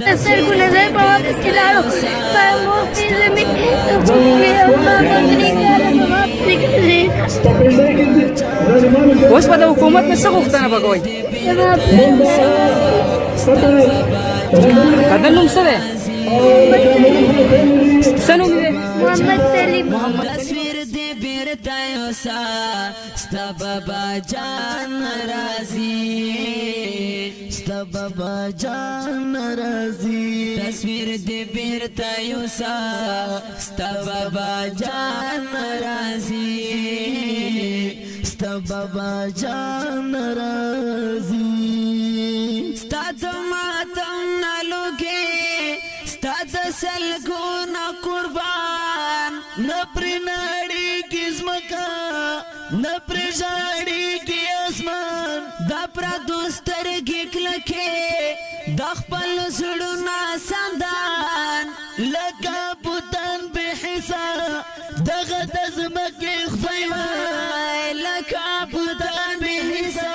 Ser Gulazar Baba Claro, vamos اوس په د حکومت نه څه غوښتنه به کوئ؟ د ده نوم څه دی؟ څه نوم دی؟ محمد سلیم. تصویر دې بیرته یوسا ستا بابا جان راځي ستا بابا جان راځي تصویر دې بیرته یوسا ستا بابا جان راځي ستا بابا جان راځي ستا د ماتم نه لوګي ستا د سلګونه قربان نه پرې نړېږي ځمکه نه پرې ژاړېږي اسمان دا پردو سترګې کلکې د خپل زړونه سندان لکه بوتان بې حسه دغه د ځمکې خدای وای لکه بوتان بې حسه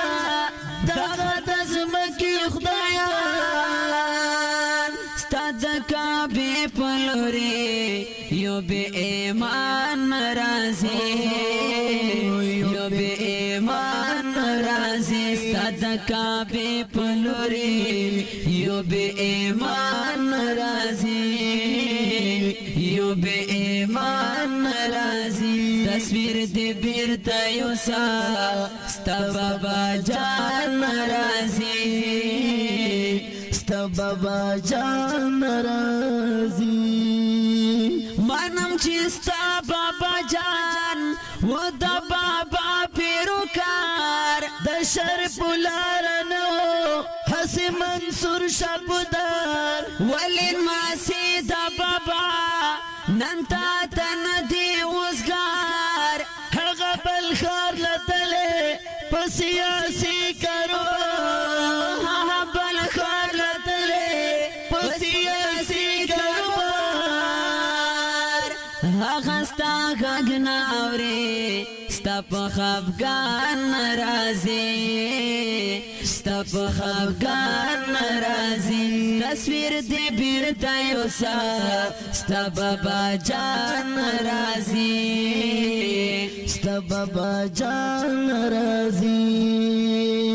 دغه د ځمکې خدایان ستا د کعبې په لورې یو بې ایمان راځي یو بې ایمان راځي ستا د کعبې په لورې یو بې ایمان راځي یو بې ایمان راځي تصویر دې بیرته یوسا ستا بابا جان راځي ستا بابا جان راځي منم چې ستا بابا جان و د بابا پیروکار د شرف لارنو حسی منصور شپدار ولین ماسی د بابا ننتا تن دی وزگار هغه بل خار لتلې په سیاسي کاروبار هغه بل خار لتلې په سیاسي کاروبار هغه ستا غږ نه اوري ستا په خفګان راځي ستا په خفګان راځي تصویر دې بیرته یوسا ستا بابا جان راځي ستا بابا جان راځي